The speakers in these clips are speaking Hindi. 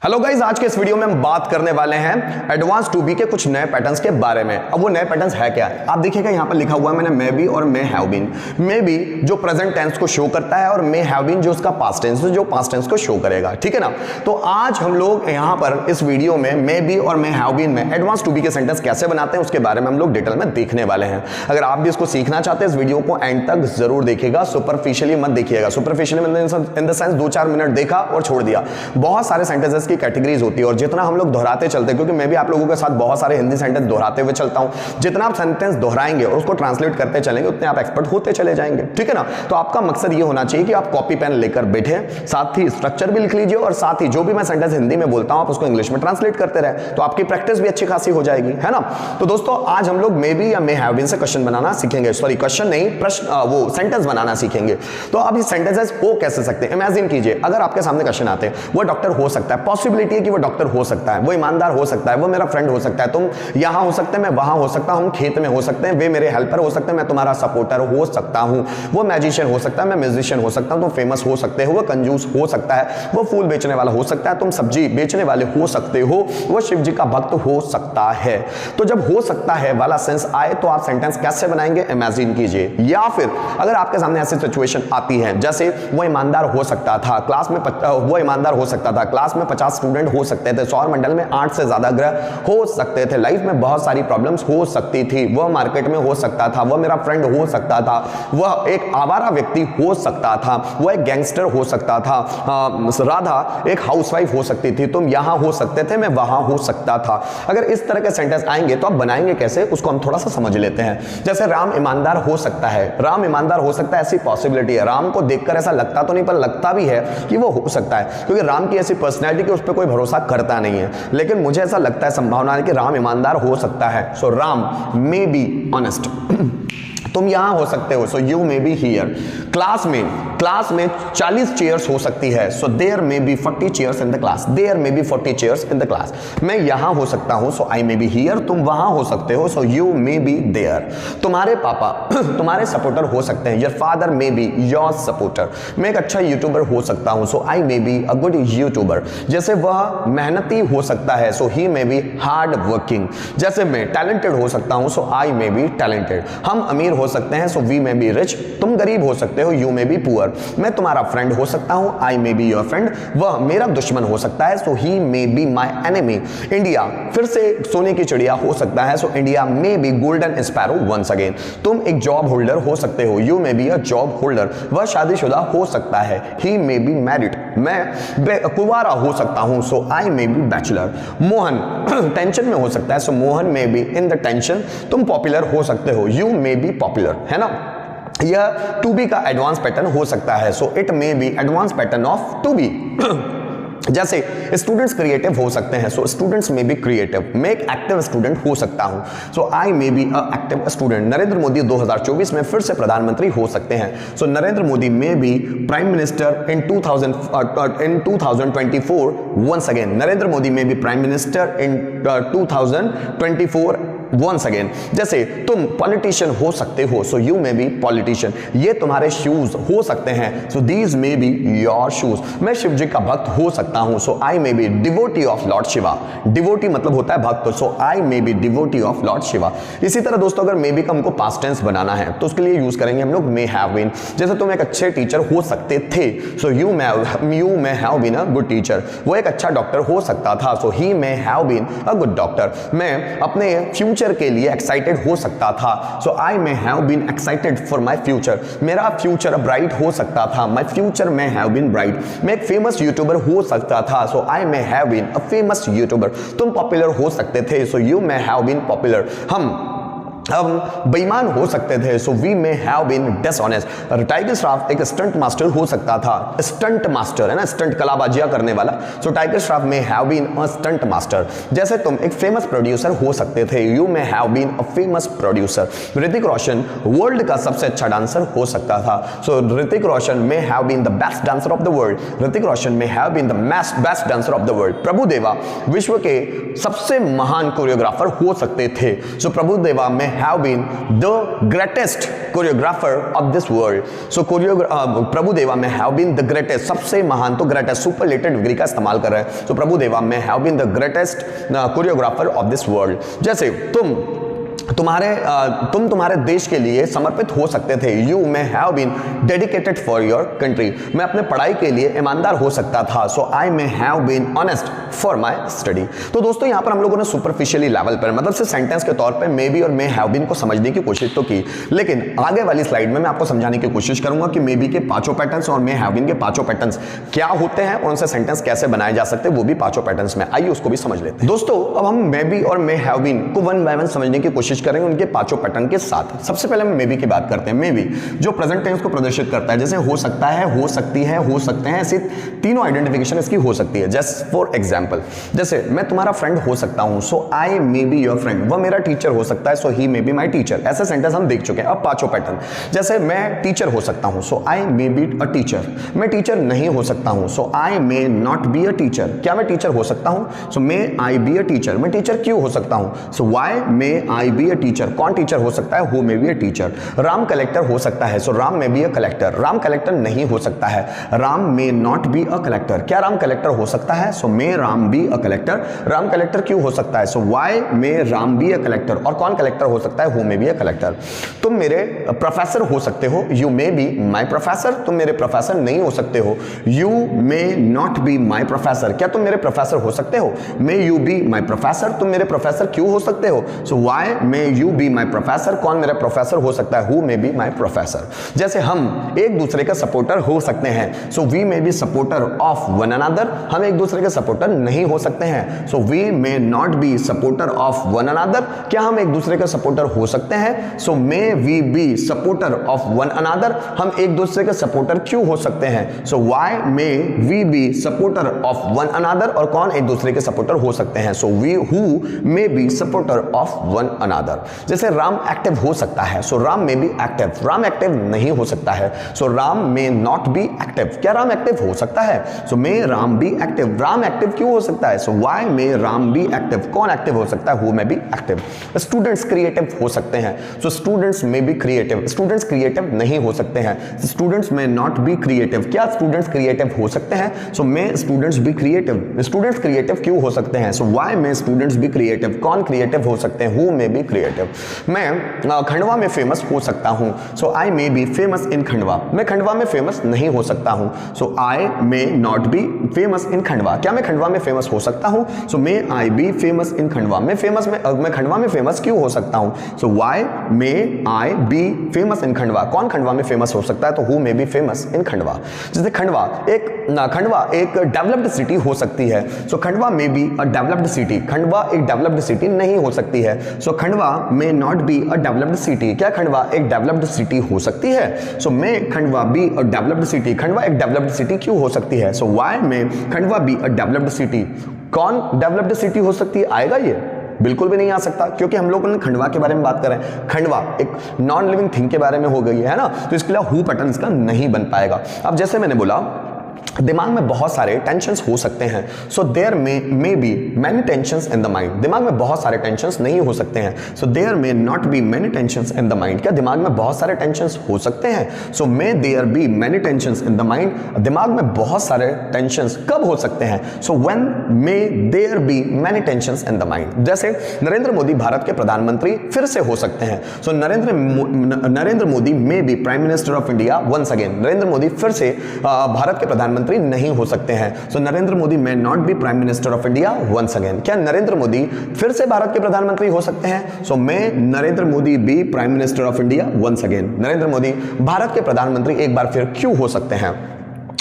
हेलो गाइस, आज के इस वीडियो में हम बात करने वाले हैं एडवांस 2B के कुछ नए पैटर्न्स के बारे में। अब वो नए पैटर्न्स है क्या है, आप देखिएगा यहाँ पर लिखा हुआ है मैंने मे बी और may have been. May be जो प्रेजेंट टेंस को शो करता है और मे हैव बीन जो उसका पास्ट टेंस जो पास्ट टेंस को शो करेगा, ठीक है ना। तो आज हम लोग यहाँ पर इस वीडियो में मे बी और मे हैव बीन में एडवांस 2B के सेंटेंस कैसे बनाते हैं उसके बारे में हम लोग डिटेल में देखने वाले हैं। अगर आप भी इसको सीखना चाहते हैं इस वीडियो को एंड तक जरूर देखिएगा, सुपरफिशियली मत देखिएगा। Superficially in the sense 2-4 minute देखा और छोड़ दिया। बहुत सारे सेंटेंसेस की कैटेगरीज होती है और जितना हम लोग दोहराते चलते हैं, क्योंकि मैं भी आप लोगों के साथ बहुत सारे हिंदी सेंटेंस दोहराते हुए चलता हूं, जितना आप सेंटेंस दोहराएंगे और उसको ट्रांसलेट करते चलेंगे उतने आप एक्सपर्ट होते चले जाएंगे, ठीक है ना। तो आपका मकसद ये होना चाहिए कि आप कॉपी पेन लेकर बैठे, साथ ही स्ट्रक्चर भी लिख लीजिए और साथ ही जो भी मैं सेंटेंस हिंदी में बोलता हूं आप उसको इंग्लिश में ट्रांसलेट करते रहे, तो आपकी प्रैक्टिस भी अच्छी खासी हो जाएगी, है ना। तो दोस्तों आज हम लोग मे बी या मे हैव बीन से क्वेश्चन बनाना सीखेंगे, सॉरी क्वेश्चन नहीं, प्रश्न, वो सेंटेंस बनाना सीखेंगे। तो अब ये सेंटेंसेस हो कैसे सकते हैं, इमेजिन कीजिए अगर आपके सामने क्वेश्चन आते हैं, वो डॉक्टर हो सकता है, पॉसिबिलिटी है कि वो डॉक्टर हो सकता है, वो ईमानदार हो सकता है, वो मेरा फ्रेंड हो सकता है, तुम यहां हो सकते हैं, मैं वहां हो सकता हूं, हम खेत में हो सकते हैं, वे मेरे हेल्पर हो सकते हैं, मैं तुम्हारा सपोर्टर हो सकता हूं, वो मैजिशियन हो सकता है, मैं म्यूजिशियन हो सकता हूं, तुम फेमस हो सकते हो, वो कंजूस हो सकता है, वो फूल बेचने वाला हो सकता है, तुम सब्जी बेचने वाले हो सकते हो, वो शिव जी का भक्त हो सकता है। तो जब हो सकता है वाला सेंस आए तो आप सेंटेंस कैसे बनाएंगे, इमेजिन कीजिए। या फिर अगर आपके सामने ऐसी सिचुएशन आती है जैसे वो ईमानदार हो सकता था, क्लास में वो ईमानदार हो सकता था, क्लास में 50 स्टूडेंट हो सकते थे, सौर मंडल में 8 से ज्यादा ग्रह हो सकते थे, लाइफ में बहुत सारी प्रॉब्लम्स हो सकती थी, वह मार्केट में हो सकता था, वह मेरा फ्रेंड हो सकता था, वह एक आवारा व्यक्ति हो सकता था, वह एक गैंगस्टर हो सकता था, राधा एक हाउसवाइफ हो सकती थी, तुम यहां हो सकते थे, मैं वहां हो सकता था। अगर इस तरह के सेंटेंस आएंगे तो आप बनाएंगे कैसे उसको हम थोड़ा सा समझ लेते हैं। जैसे राम ईमानदार हो सकता है, राम ईमानदार हो सकता है, ऐसी पॉसिबिलिटी है। राम को देखकर ऐसा लगता तो नहीं पर लगता भी है कि वो हो सकता है, क्योंकि राम की ऐसी पर्सनैलिटी कि उस पर कोई भरोसा करता नहीं है, लेकिन मुझे ऐसा लगता है, संभावना है कि राम ईमानदार हो सकता है। So Ram may be honest. तुम यहां हो सकते हो, so you may be here. Class में 40 चेयर्स हो सकती है, so there may be 40 chairs in the class, there may be 40 chairs in the class. मैं यहां हो सकता हूं, so I may be here, तुम वहां हो सकते हो, so you may be there. तुम्हारे पापा तुम्हारे सपोर्टर हो सकते हैं, your father may be your supporter. मैं एक अच्छा यूट्यूबर हो सकता हूं, so I may be a good YouTuber. जैसे वह मेहनती हो सकता है, so he may be hard working. जैसे मैं टैलेंटेड हो सकता हूं, so I may B talented. हम अमीर हो सकते हैं, so we may be rich. तुम गरीब हो सकते हो, यू मे बी पुअर। मैं तुम्हारा फ्रेंड हो सकता हूं, I may be your friend. वह मेरा दुश्मन हो सकता है, so he may be my enemy. India फिर से सोने की चिड़िया हो सकता है, so India may be golden sparrow once again. तुम एक जॉब होल्डर हो सकते हो, you may be a job holder. वह शादीशुदा हो सकता है, ही मे बी मैरिड। मैं कुंवारा हो सकता हूं, so I may be bachelor. Mohan tension में हो सकता है, so Mohan may be in the tension. तुम पॉपुलर हो सकते हो, यू मे बी पॉपुलर, है ना। यह 2B का एडवांस पैटर्न हो सकता है, so it may be advance pattern of 2B। जैसे स्टूडेंट्स क्रिएटिव हो सकते हैं, so students may be creative. मैं एक एक्टिव स्टूडेंट हो सकता हूं, so I may be a active student. Narendra Modi 2024 में फिर से प्रधानमंत्री हो सकते हैं, so Narendra Modi may be prime minister in 2024 once again. Narendra Modi may be prime minister in 2024 once again. जैसे तुम पॉलिटिशियन हो सकते हो, so you may be politician. ये तुम्हारे शूज हो सकते हैं, so these may be your shoes. मैं शिव जी का भक्त हो सकता हूं, so I may be devotee of lord Shiva. Devotee मतलब होता है भक्त, so I may be devotee of lord Shiva. इसी तरह दोस्तों अगर मे बी का हमको पास्ट टेंस बनाना है तो उसके लिए यूज करेंगे हम लोग मे हैव बीन। जैसे तुम एक अच्छे टीचर हो सकते थे, so you may have been a good teacher. वो एक अच्छा डॉक्टर हो सकता था, so he may have been a good doctor. मैं अपने फ्यूचर के लिए एक्साइटेड हो सकता था, so I may have been excited for my future. मेरा फ्यूचर ब्राइट हो सकता था, my future may have been bright. मैं एक फेमस यूट्यूबर हो सकता था, so I may have been a famous YouTuber. तुम पॉपुलर हो सकते थे, so you may have been popular. हम बेईमान हो सकते थे, so we may have been dishonest. Tiger Shroff एक स्टंट मास्टर हो सकता था, स्टंट मास्टर है ना, स्टंट कलाबाजियां करने वाला, so Tiger Shroff may have been a stunt master. जैसे तुम एक फेमस प्रोड्यूसर हो सकते थे, you may have been a famous producer. Hrithik Roshan world का सबसे अच्छा डांसर हो सकता था, so Hrithik Roshan may have been the best dancer of the world. Hrithik Roshan may have been the best dancer of the world. Prabhudeva विश्व के सबसे महान कोरियोग्राफर हो सकते थे, सो Prabhudeva may have been the greatest choreographer of this world. So Prabhudeva may have been the greatest, सबसे महान, तो ग्रेटेस्ट सुपरलेटिव डिग्री का इस्तेमाल कर रहे हैं। So Prabhudeva may have been the greatest choreographer of this world. जैसे तुम तुम्हारे देश के लिए समर्पित हो सकते थे। You may have been dedicated for your country, मैं अपने पढ़ाई के लिए ईमानदार हो सकता था। So I may have been honest for my study. तो दोस्तों यहां पर हम लोगों ने सुपरफिशियली लेवल पर, मतलब से सेंटेंस के तौर पे मे बी और मे हैव बीन को समझने की कोशिश तो की, लेकिन आगे वाली स्लाइड में मैं आपको समझाने की कोशिश करूंगा कि मे बी के पांचों पैटर्न्स और मे हैव बीन के पांचों पैटर्न्स क्या होते हैं और उनसे सेंटेंस कैसे बनाए जा सकते हैं, वो भी पांचों पैटर्न्स में। आइए उसको भी समझ लेते हैं। दोस्तों अब हम मे बी और मे हैव बीन को वन बाय वन समझने की कोशिश करेंगे उनके पांचों पैटर्न के साथ। सबसे पहले हम मे बी की बात करते हैं। मे बी जो प्रेजेंट टेंस को प्रदर्शित करता है, जैसे हो सकता है, हो सकती है, हो सकते हैं, ऐसी तीनों आइडेंटिफिकेशन इसकी हो सकती है। जस्ट फॉर एग्जांपल, जैसे मैं तुम्हारा फ्रेंड हो सकता हूं, so I may be your friend. वह मेरा टीचर हो सकता है, so he may be my teacher. ऐसे सेंटेंस हम देख चुके हैं। अब पांचों पैटर्न, जैसे मैं टीचर हो सकता हूं, so I may be a teacher. मैं टीचर नहीं हो सकता हूं, so I may not be a teacher. क्या मैं टीचर हो सकता हूं? So may I be a teacher. मैं टीचर क्यों हो सकता हूं? So why may I be a teacher. कौन टीचर हो सकता है? Who may be a teacher. Ram collector हो सकता है, so Ram may be a collector. Ram collector नहीं हो सकता है, Ram may not be a collector. क्या राम कलेक्टर हो सकता है? So may Ram be a collector. Ram collector क्यों हो सकता है? So why may Ram be a collector. और कौन कलेक्टर हो सकता है? Who may be a collector. तुम मेरे प्रोफेसर हो सकते हो, you may be my professor. तुम मेरे प्रोफेसर नहीं हो सकते हो, you may not be my professor. क्या तुम मेरे प्रोफेसर हो सकते हो? May you be my professor. तुम मेरे प्रोफेसर क्यों हो सकते हो? So why may you be my professor. कौन मेरा प्रोफेसर हो सकता है? Who may be my professor. जैसे हम एक दूसरे का सपोर्टर हो सकते हैं, so we may be supporter of one another. हम एक दूसरे के सपोर्टर नहीं हो सकते हैं, so we may not be supporter of one another. क्या हम एक दूसरे का सपोर्टर हो सकते हैं? So may we be supporter of one another. हम एक दूसरे के सपोर्टर क्यों हो सकते हैं? So why may we be supporter of one another. और कौन एक दूसरे के सपोर्टर हो सकते हैं? So we who may be supporter of one another. जैसे राम एक्टिव हो सकता है, so Ram may be active. Ram active नहीं हो सकता है, so Ram may not be active. क्या राम एक्टिव हो सकता है? So may Ram be active. Ram active क्यों हो सकता है? So why may Ram be active. कौन एक्टिव हो सकता है? Who may be active. Students creative हो सकते हैं, so students may be creative. Students creative नहीं हो सकते हैं, students may not be creative. क्या स्टूडेंट्स क्रिएटिव हो सकते हैं? So may students be creative. Students creative क्यों हो सकते हैं? So why may students be creative. कौन क्रिएटिव हो सकते हैं? Who may be creative. मैं खंडवा में फेमस हो सकता हूं, so I may be famous in Khandwa. मैं खंडवा में फेमस नहीं हो सकता हूं, so I may not be famous in Khandwa. क्या मैं खंडवा में फेमस हो सकता हूं? So may I be famous in Khandwa. मैं खंडवा में फेमस क्यों हो सकता हूं? So why may I be famous in Khandwa. कौन खंडवा में फेमस हो सकता है? तो who may be famous in Khandwa. जैसे खंडवा एक डेवलप्ड सिटी हो सकती है, so Khandwa may be a developed city. Khandwa एक डेवलप्ड सिटी नहीं हो सकती है, so Khandwa may not be a developed city. क्या खंडवा एक डेवलप्ड सिटी हो सकती है? So may Khandwa B a developed city. Khandwa एक डेवलप्ड सिटी क्यों हो सकती है? So why may Khandwa B a developed city. कौन डेवलप्ड सिटी हो सकती है? आएगा ये? बिल्कुल भी नहीं आ सकता, क्योंकि हम लोगों ने खंडवा के बारे में बात करें। खंडवा एक नॉन लिविंग थिंग के बारे में हो गई है ना, तो इसके लिए हु पैटर्न इसका नहीं बन पाएगा। अब जैसे मैंने बोला दिमाग में बहुत सारे टेंशन्स हो सकते हैं, so there may be many tensions in the mind. दिमाग में बहुत सारे टेंशन्स नहीं हो सकते हैं, so there may not be many tensions in the mind. क्या दिमाग में बहुत सारे टेंशन्स हो सकते हैं? So may there be many tensions in the mind. दिमाग में बहुत सारे टेंशन्स कब हो सकते हैं? So when may there be many tensions in the mind. जैसे नरेंद्र मोदी भारत के प्रधानमंत्री फिर से हो सकते हैं, so Narendra Modi may be prime minister of India once again. Narendra Modi फिर से भारत के प्रधानमंत्री नहीं हो सकते हैं, so Narendra Modi may not be prime minister of India once again. क्या नरेंद्र मोदी फिर से भारत के प्रधानमंत्री हो सकते हैं? So may Narendra Modi be prime minister of India once again. Narendra Modi Bharat के प्रधानमंत्री एक बार फिर क्यों हो सकते हैं?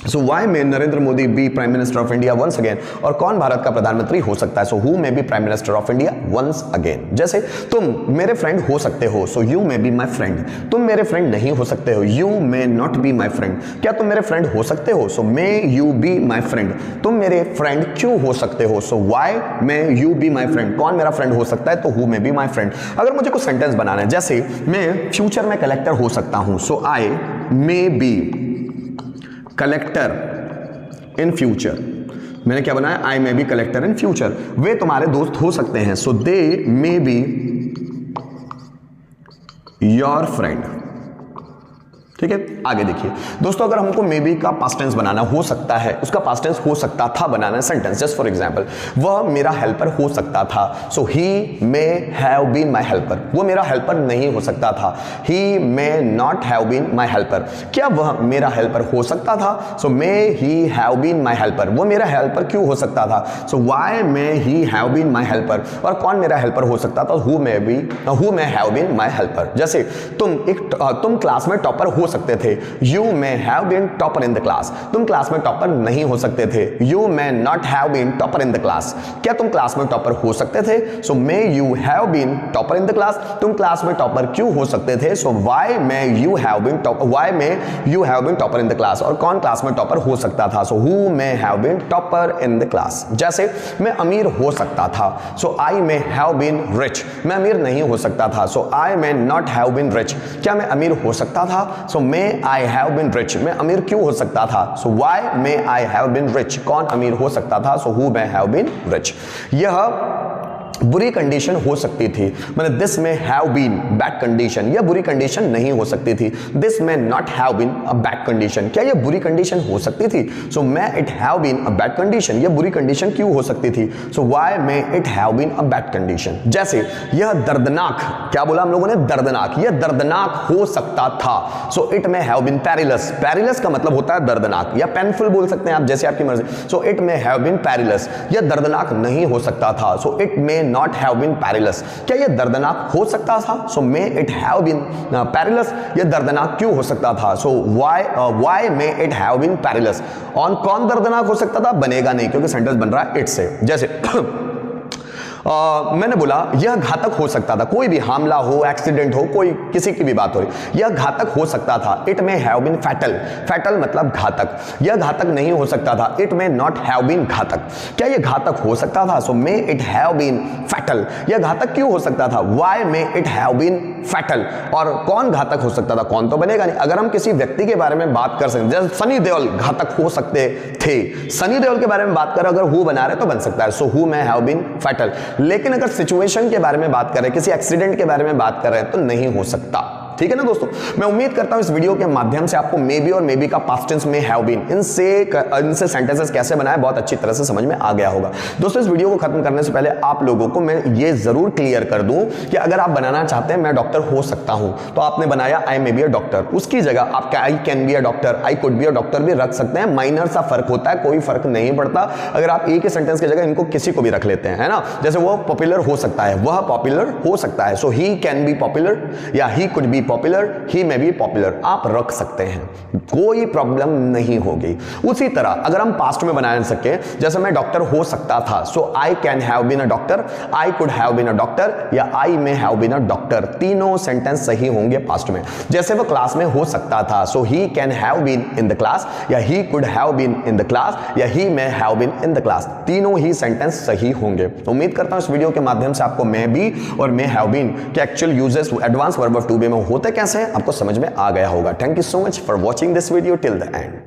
So why may Narendra Modi be prime minister of India once again. और कौन भारत का प्रधानमंत्री हो सकता है? So who may be prime minister of India once again. जैसे तुम मेरे फ्रेंड हो सकते हो, so you may be my friend. तुम मेरे फ्रेंड नहीं हो सकते हो, you may not be my friend. क्या तुम मेरे फ्रेंड हो सकते हो? So may you be my friend. तुम मेरे फ्रेंड क्यों हो सकते हो? So why may you be my friend. कौन मेरा फ्रेंड हो सकता है? तो who may be my friend. अगर मुझे कुछ सेंटेंस बनाना है, जैसे मैं फ्यूचर में कलेक्टर हो सकता हूं, so I may be collector in future. मैंने क्या बनाया? I may be collector in future. वे तुम्हारे दोस्त हो सकते हैं, so they may be your friend. ठीक है, आगे देखिए दोस्तों, अगर हमको मे बी का पास्ट टेंस बनाना हो सकता है, उसका पास्ट टेंस हो सकता था बनाना सेंटेंस, जस्ट फॉर एग्जांपल वह मेरा हेल्पर हो सकता था, so he may have been my helper. वो मेरा हेल्पर नहीं हो सकता था, he may not have been my helper. क्या वह मेरा हेल्पर हो सकता था? So may he have been my helper. वो मेरा हेल्पर क्यों हो सकता था? So why may he have been my helper. और कौन मेरा हेल्पर हो सकता था? Who may have been my helper. जैसे तुम क्लास में टॉपर हो सकते थे, you may have been topper in the class. तुम क्लास में टॉपर नहीं हो सकते थे, you may not have been topper in the class. क्या तुम क्लास में टॉपर हो सकते थे? So may you have been topper in the class. तुम क्लास में टॉपर क्यों हो सकते थे? So why may you have been topper in the class. और कौन क्लास में टॉपर हो सकता था? So who may have been topper in the class. जैसे मैं अमीर हो सकता था, so I may have been rich. मैं अमीर नहीं हो सकता था, so I may not have been rich. क्या मैं अमीर हो सकता था? So may I have been rich. मैं अमीर क्यों हो सकता था? So why may I have been rich. कौन अमीर हो सकता था? So who may have been rich. यह बुरी कंडीशन हो सकती थी, मतलब दिस में हैव बीन बैड कंडीशन, यह बुरी कंडीशन नहीं हो सकती थी। This may not have been a bad condition. क्या यह बुरी कंडीशन हो सकती थी? So may it have been a bad condition. यह बुरी कंडीशन क्यों हो सकती थी? So why may it have been a bad condition. जैसे यह दर्दनाक, क्या बोला हम लोगों ने? दर्दनाक। यह दर्दनाक हो सकता था, so it may have been perilous. Perilous का मतलब होता है दर्दनाक, या पेनफुल बोल सकते हैं आप, जैसे आपकी मर्जी। So it may have been perilous. यह दर्दनाक नहीं हो सकता था, so it may not have been perilous. क्या यह दर्दनाक हो सकता था? So may it have been perilous. यह दर्दनाक क्यों हो सकता था? So why may it have been perilous. और कौन दर्दनाक हो सकता था? बनेगा नहीं, क्योंकि सेंटेंस बन रहा है इट से। जैसे मैंने बोला यह घातक हो सकता था, कोई भी हमला हो, एक्सीडेंट हो, कोई किसी की भी बात हो रही, यह घातक हो सकता था। It may have been fatal. Fatal मतलब घातक। यह घातक नहीं हो सकता था, it may not have been घातक। क्या यह घातक हो सकता था? So may it have been fatal. यह घातक क्यों हो सकता था? Why may it have been fatal. और कौन घातक हो सकता था? कौन तो बनेगा नहीं। अगर हम किसी व्यक्ति के बारे में बात कर सकते, जैसे सनी देओल घातक हो सकते थे, सनी देओल के बारे में बात कर, अगर हु बना रहे तो बन सकता है, so who may have been fatal. लेकिन अगर सिचुएशन के बारे में बात करें, किसी एक्सीडेंट के बारे में बात कर रहे हैं, तो नहीं हो सकता। ठीक है ना दोस्तों, मैं उम्मीद करता हूं इस वीडियो के माध्यम से आपको मे बी और मे बी का पास्ट टेंस में हैव बीन, इनसे सेंटेंसेस कैसे बनाए बहुत अच्छी तरह से समझ में आ गया होगा। दोस्तों इस वीडियो को खत्म करने से पहले आप लोगों को मैं ये जरूर क्लियर कर दूं कि अगर आप बनाना चाहते हैं मैं डॉक्टर हो सकता हूं, तो आपने बनाया I may be a doctor, उसकी जगह आप I can be a doctor, I could be a doctor भी रख सकते हैं। माइनर सा फर्क होता है, कोई फर्क नहीं पड़ता। अगर आप एक ही सेंटेंस की जगह इनको किसी को भी रख लेते हैं, है ना। जैसे वो पॉपुलर हो सकता है, वह पॉपुलर हो सकता है, so he can be popular, या he could be popular, he may B popular, आप रख सकते हैं, कोई प्रॉब्लम नहीं होगी। उसी तरह अगर हम पास्ट में बना सके, जैसे मैं डॉक्टर हो सकता था, so I can have been a doctor, I could have been a doctor, या I may have been a doctor, तीनों सेंटेंस सही होंगे पास्ट में। जैसे वो क्लास में हो सकता था, so he can have been in the class, या he could have been in the class, या he may have been in the class, तीनों ही सेंटेंस सही होंगे। उम्मीद करता हूं इस वीडियो के माध्यम से आपको मे बी और मे हैव बीन के actual uses advance verb of to be में होते कैसे हैं आपको समझ में आ गया होगा। Thank you so much for watching this video till the end.